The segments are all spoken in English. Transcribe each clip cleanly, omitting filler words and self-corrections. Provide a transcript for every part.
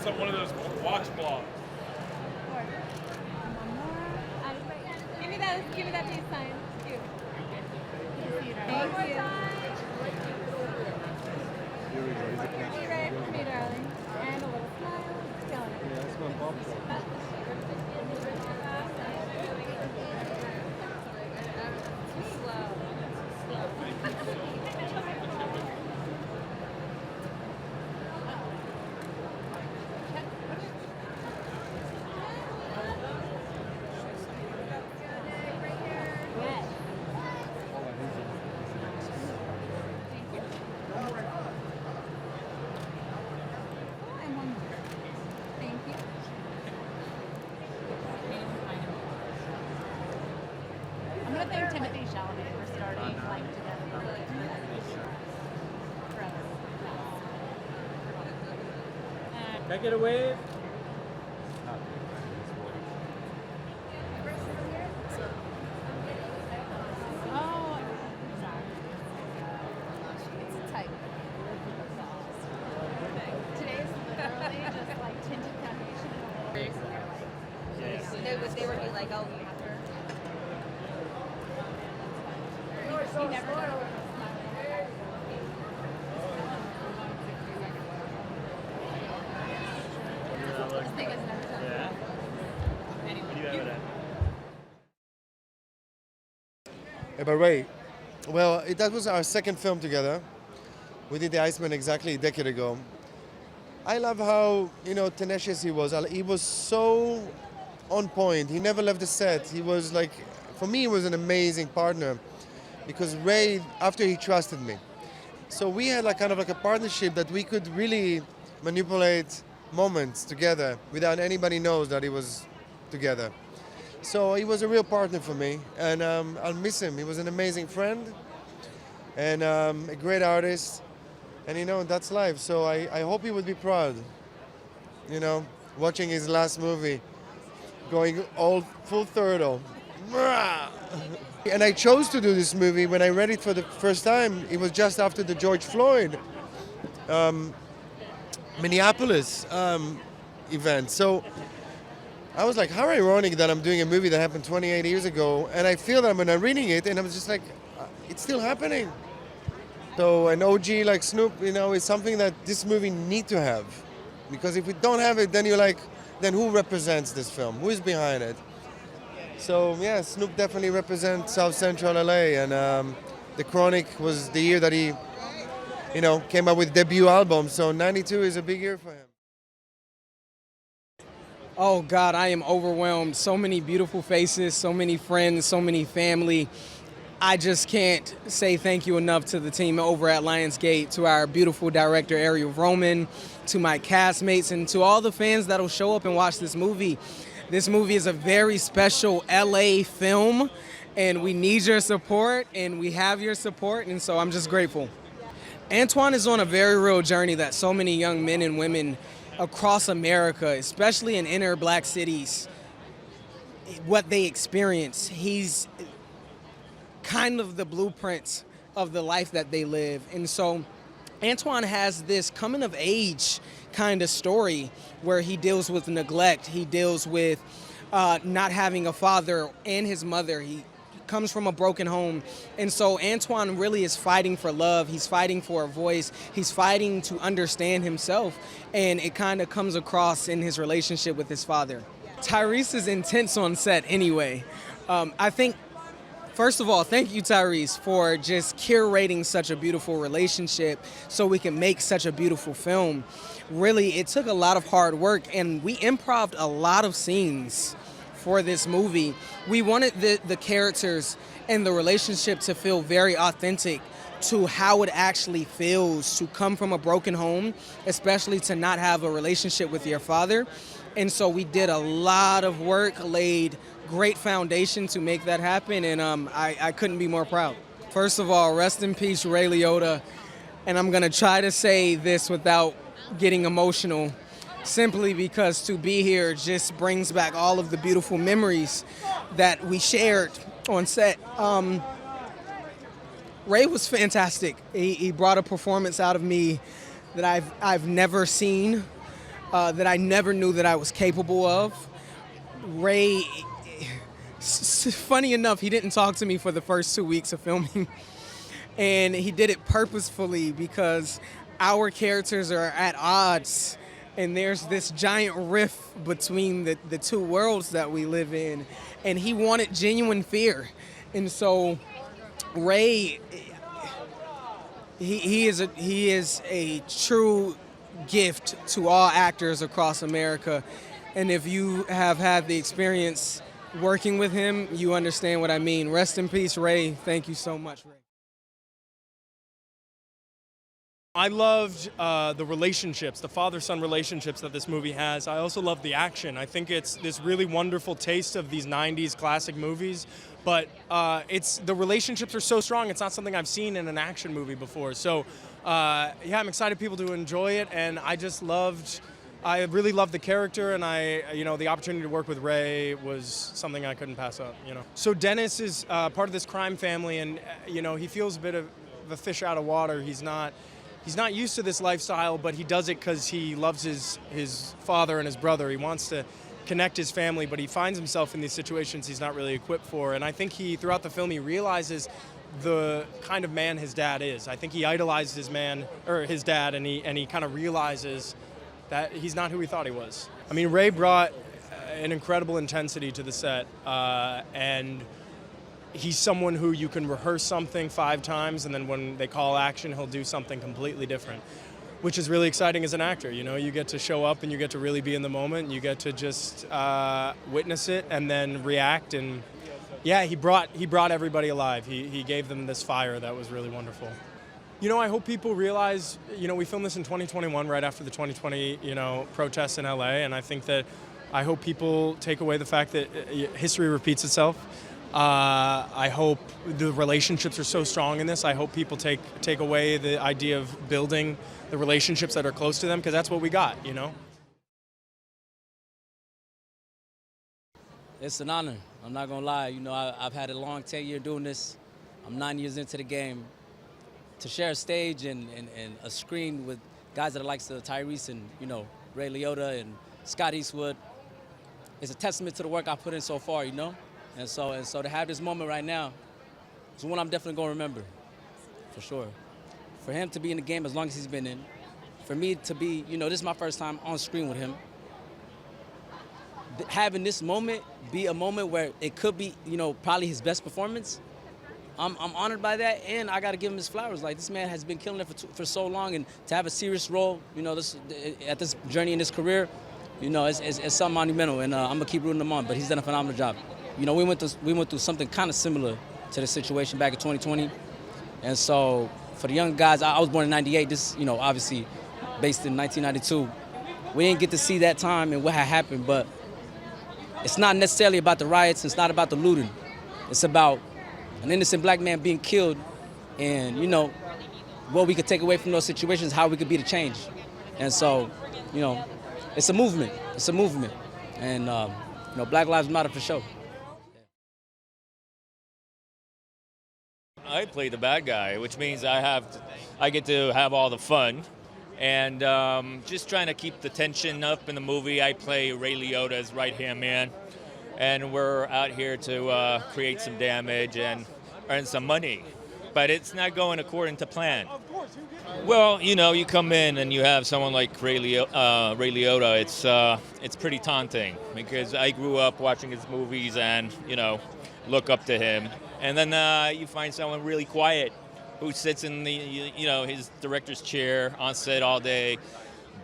One of those watch blogs. Give me that peace sign. Thank you. Be ready for me, darling. And a little smile. Killing it. Yeah, that's what Bob said. would thank Timothy Chalamet for starting life together. Can I get a wave? Oh, sorry. It's tight. Today's literally just like tinted foundation and a little They would be like, oh, we have her. You never know. This thing is never done. Yeah. Anyway. But Ray, well, that was our second film together. We did The Iceman exactly a decade ago. I love how, tenacious he was. He was so on point. He never left the set. He was like, for me, he was an amazing partner because Ray, after he trusted me. So we had kind of a partnership that we could really manipulate moments together without anybody knows that he was together. So he was a real partner for me, and I'll miss him. He was an amazing friend and a great artist, and that's life. So I hope he would be proud, watching his last movie, going all full throttle. And I chose to do this movie when I read it for the first time. It was just after the George Floyd Minneapolis event. So I was like, how ironic that I'm doing a movie that happened 28 years ago, and I feel that when I'm reading it, and I was just like, it's still happening. So an OG like Snoop, is something that this movie need to have. Because if we don't have it, then you're like, then who represents this film? Who is behind it? So yeah, Snoop definitely represents South Central LA, and The Chronic was the year that he, came up with debut album. So 92 is a big year for him. Oh God, I am overwhelmed. So many beautiful faces, so many friends, so many family. I just can't say thank you enough to the team over at Lionsgate, to our beautiful director Ariel Vromen, to my castmates, and to all the fans that'll show up and watch this movie. This movie is a very special LA film, and we need your support, and we have your support, and so I'm just grateful. Antoine is on a very real journey that so many young men and women across America, especially in inner black cities, what they experience. He's kind of the blueprints of the life that they live. And so Antoine has this coming of age kind of story where he deals with neglect. He deals with not having a father and his mother. He comes from a broken home. And so Antoine really is fighting for love. He's fighting for a voice. He's fighting to understand himself. And it kind of comes across in his relationship with his father. Tyrese is intense on set anyway. I think, first of all, thank you, Tyrese, for just curating such a beautiful relationship so we can make such a beautiful film. Really, it took a lot of hard work, and we improv'd a lot of scenes for this movie. We wanted the characters and the relationship to feel very authentic to how it actually feels to come from a broken home, especially to not have a relationship with your father. And so we did a lot of work, laid great foundation to make that happen, and I couldn't be more proud. First of all, rest in peace, Ray Liotta, and I'm gonna try to say this without getting emotional, simply because to be here just brings back all of the beautiful memories that we shared on set. Ray was fantastic. He brought a performance out of me that I've never seen, that I never knew that I was capable of. Ray, funny enough, he didn't talk to me for the first 2 weeks of filming, and he did it purposefully because our characters are at odds, and there's this giant rift between the two worlds that we live in, and he wanted genuine fear. And so Ray, he is a true gift to all actors across America, and if you have had the experience working with him, you understand what I mean. Rest in peace, Ray. Thank you so much, Ray. I loved the relationships, the father-son relationships that this movie has. I also love the action. I think it's this really wonderful taste of these 90s classic movies, but the relationships are so strong, it's not something I've seen in an action movie before. So yeah, I'm excited people to enjoy it, and I really loved the character, and the opportunity to work with Ray was something I couldn't pass up, So Dennis is part of this crime family, and he feels a bit of a fish out of water. He's not used to this lifestyle, but he does it because he loves his father and his brother. He wants to connect his family, but he finds himself in these situations he's not really equipped for. And I think throughout the film, he realizes the kind of man his dad is. I think he idolized his dad, and he kind of realizes that he's not who he thought he was. I mean, Ray brought an incredible intensity to the set, and he's someone who you can rehearse something 5 times, and then when they call action, he'll do something completely different, which is really exciting as an actor. You get to show up and you get to really be in the moment, and you get to just witness it and then react. And yeah, he brought everybody alive. He gave them this fire that was really wonderful. I hope people realize, we filmed this in 2021, right after the 2020, protests in LA, and I hope people take away the fact that history repeats itself. I hope the relationships are so strong in this. I hope people take away the idea of building the relationships that are close to them, because that's what we got, It's an honor. I'm not gonna lie. I've had a long 10-year doing this. I'm 9 years into the game. To share a stage and a screen with guys that are like Tyrese and Ray Liotta and Scott Eastwood is a testament to the work I've put in so far, And so to have this moment right now is one I'm definitely gonna remember, for sure. For him to be in the game as long as he's been in, for me to be, this is my first time on screen with him. Having this moment be a moment where it could be, probably his best performance, I'm honored by that, and I gotta give him his flowers. Like, this man has been killing it for so long, and to have a serious role, at this journey in his career, it's something monumental, and I'm gonna keep rooting him on. But he's done a phenomenal job. We went through something kind of similar to the situation back in 2020, and so for the young guys, I was born in '98. This, obviously based in 1992. We didn't get to see that time and what had happened, but it's not necessarily about the riots. It's not about the looting. It's about an innocent black man being killed, and what we could take away from those situations, how we could be the change. And so, it's a movement. It's a movement, and Black Lives Matter for sure. I play the bad guy, which means I get to have all the fun, and just trying to keep the tension up in the movie. I play Ray Liotta's right-hand man, and we're out here to create some damage and earn some money, but it's not going according to plan. Well, you come in and you have someone like Ray Liotta. It's pretty taunting, because I grew up watching his movies and look up to him. And then you find someone really quiet who sits in the his director's chair on set all day,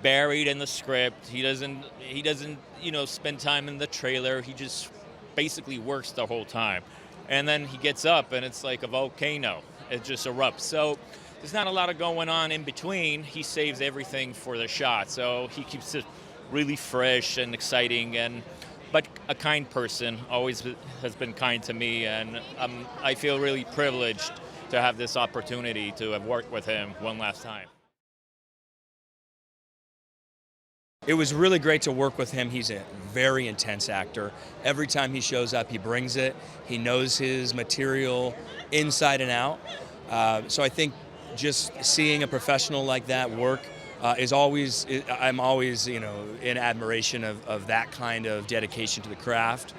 buried in the script. He doesn't spend time in the trailer. He just basically works the whole time. And then he gets up and it's like a volcano. It just erupts. So there's not a lot of going on in between. He saves everything for the shot. So he keeps it really fresh and exciting, but a kind person, always has been kind to me, and I feel really privileged to have this opportunity to have worked with him one last time. It was really great to work with him. He's a very intense actor. Every time he shows up, he brings it. He knows his material inside and out. So I think just seeing a professional like that work I'm always, in admiration of that kind of dedication to the craft.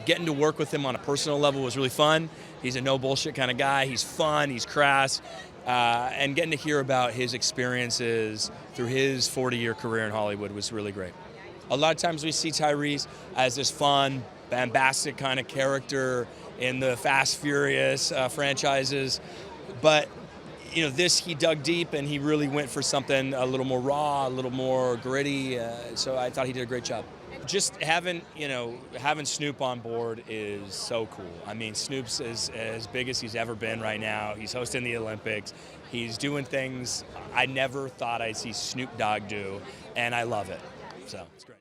Getting to work with him on a personal level was really fun. He's a no bullshit kind of guy. He's fun, he's crass. And getting to hear about his experiences through his 40-year career in Hollywood was really great. A lot of times we see Tyrese as this fun, bombastic kind of character in the Fast Furious franchises, but this, he dug deep and he really went for something a little more raw, a little more gritty. So I thought he did a great job. Just having Snoop on board is so cool. I mean, Snoop's as big as he's ever been right now. He's hosting the Olympics. He's doing things I never thought I'd see Snoop Dogg do, and I love it. So it's great.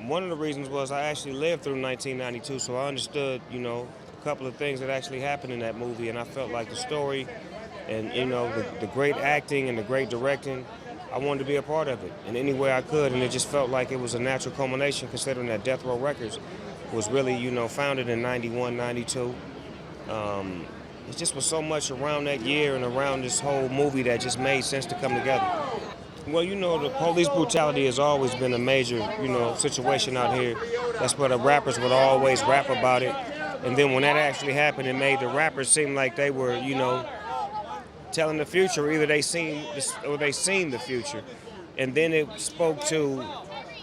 One of the reasons was I actually lived through 1992, so I understood, a couple of things that actually happened in that movie, and I felt like the story and, the great acting and the great directing, I wanted to be a part of it in any way I could, and it just felt like it was a natural culmination considering that Death Row Records was really, founded in 91, 92. It just was so much around that year and around this whole movie that just made sense to come together. Well, the police brutality has always been a major, situation out here. That's why the rappers would always rap about it. And then when that actually happened, it made the rappers seem like they were, telling the future. Either they seen this or they seen the future. And then it spoke to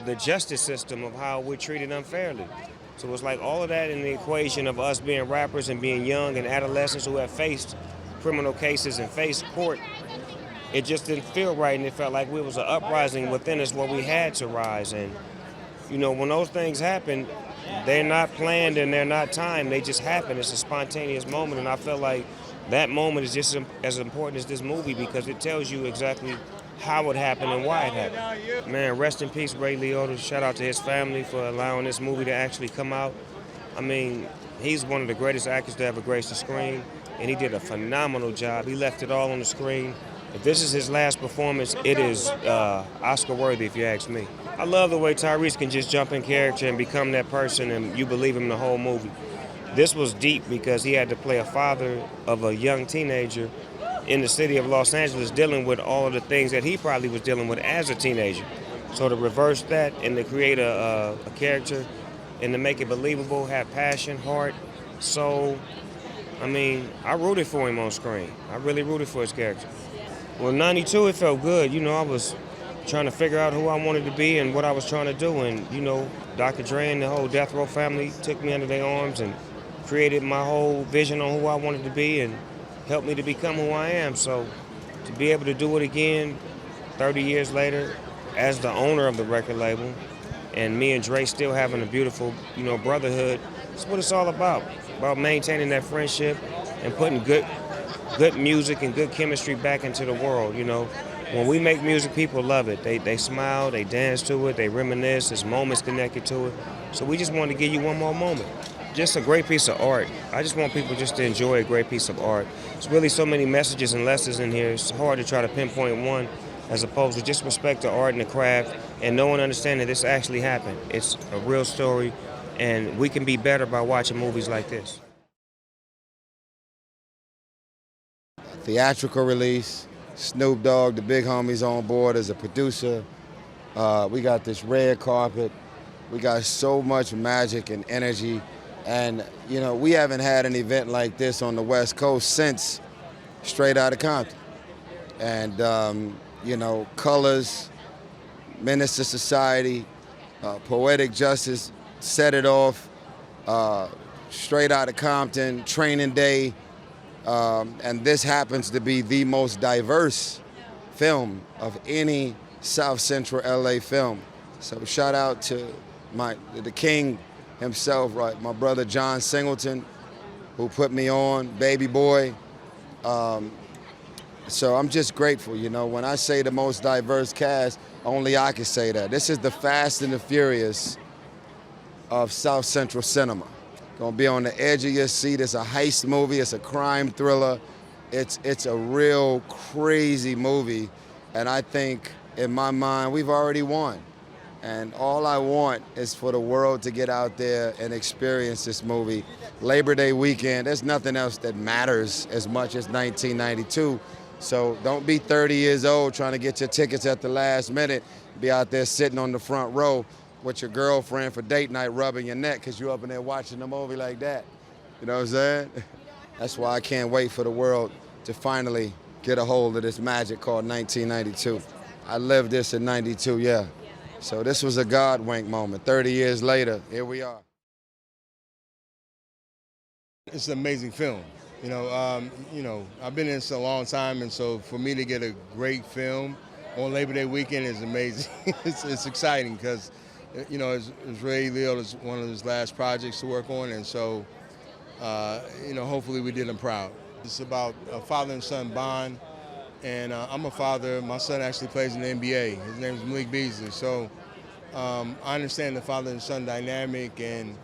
the justice system of how we're treated unfairly. So it was like all of that in the equation of us being rappers and being young and adolescents who have faced criminal cases and faced court. It just didn't feel right, and it felt like we was an uprising within us where we had to rise. And, when those things happen, they're not planned and they're not timed. They just happen. It's a spontaneous moment, and I felt like that moment is just as important as this movie because it tells you exactly how it happened and why it happened. Man, rest in peace, Ray Liotta. Shout out to his family for allowing this movie to actually come out. I mean, he's one of the greatest actors to ever grace the screen, and he did a phenomenal job. He left it all on the screen. If this is his last performance, it is Oscar-worthy, if you ask me. I love the way Tyrese can just jump in character and become that person, and you believe him the whole movie. This was deep because he had to play a father of a young teenager in the city of Los Angeles dealing with all of the things that he probably was dealing with as a teenager. So to reverse that and to create a character and to make it believable, have passion, heart, soul, I rooted for him on screen. I really rooted for his character. Well, 92, it felt good. I was trying to figure out who I wanted to be and what I was trying to do. And, Dr. Dre and the whole Death Row family took me under their arms and created my whole vision on who I wanted to be and helped me to become who I am. So to be able to do it again 30 years later as the owner of the record label and me and Dre still having a beautiful, brotherhood, that's what it's all about maintaining that friendship and putting good music and good chemistry back into the world. When we make music, people love it. They smile, they dance to it, they reminisce, there's moments connected to it. So we just wanted to give you one more moment. Just a great piece of art. I just want people just to enjoy a great piece of art. There's really so many messages and lessons in here. It's hard to try to pinpoint one as opposed to just respect the art and the craft and know and understand that this actually happened. It's a real story, and we can be better by watching movies like this. Theatrical release, Snoop Dogg, the big homies on board as a producer. We got this red carpet. We got so much magic and energy. And, we haven't had an event like this on the West Coast since Straight Outta Compton. And, Colors, Menace to Society, Poetic Justice set it off, Straight Outta Compton, Training Day. And this happens to be the most diverse film of any South Central LA film. So shout out to the king himself, right? My brother John Singleton, who put me on, Baby Boy. So I'm just grateful, when I say the most diverse cast, only I can say that. This is the Fast and the Furious of South Central cinema. Gonna be on the edge of your seat. It's a heist movie. It's a crime thriller. It's a real crazy movie. And I think, in my mind, we've already won. And all I want is for the world to get out there and experience this movie. Labor Day weekend, there's nothing else that matters as much as 1992. So don't be 30 years old trying to get your tickets at the last minute. Be out there sitting on the front row with your girlfriend for date night rubbing your neck because you're up in there watching the movie like that. You know what I'm saying? That's why I can't wait for the world to finally get a hold of this magic called 1992. I lived this in 92, yeah. So this was a God wink moment. 30 years later, here we are. It's an amazing film. I've been in this a long time, and so for me to get a great film on Labor Day weekend is amazing. It's exciting because, it's Ray Liotta's one of his last projects to work on, and so, hopefully we did him proud. It's about a father and son bond, and I'm a father. My son actually plays in the NBA. His name is Malik Beasley. So I understand the father and son dynamic and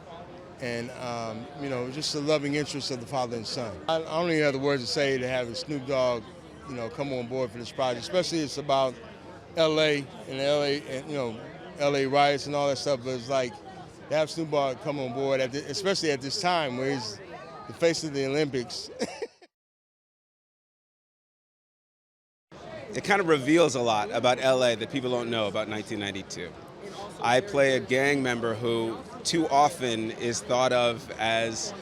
you know, just the loving interest of the father and son. I don't even have the words to say to have a Snoop Dogg, you know, come on board for this project, especially it's about LA and LA and, you know, LA riots and all that stuff, but it's like to have Snoop Dogg come on board, especially at this time where he's the face of the Olympics. It kind of reveals a lot about LA that people don't know about 1992. I play a gang member who too often is thought of as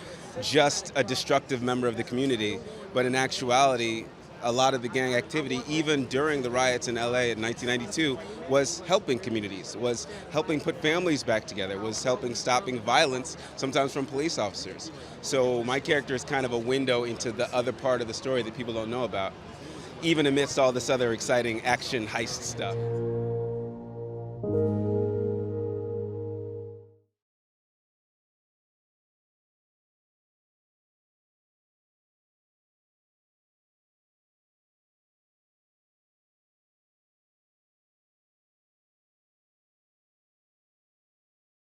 just a destructive member of the community, but in actuality, a lot of the gang activity, even during the riots in LA in 1992, was helping communities, was helping put families back together, was helping stopping violence, sometimes from police officers. So my character is kind of a window into the other part of the story that people don't know about, even amidst all this other exciting action heist stuff.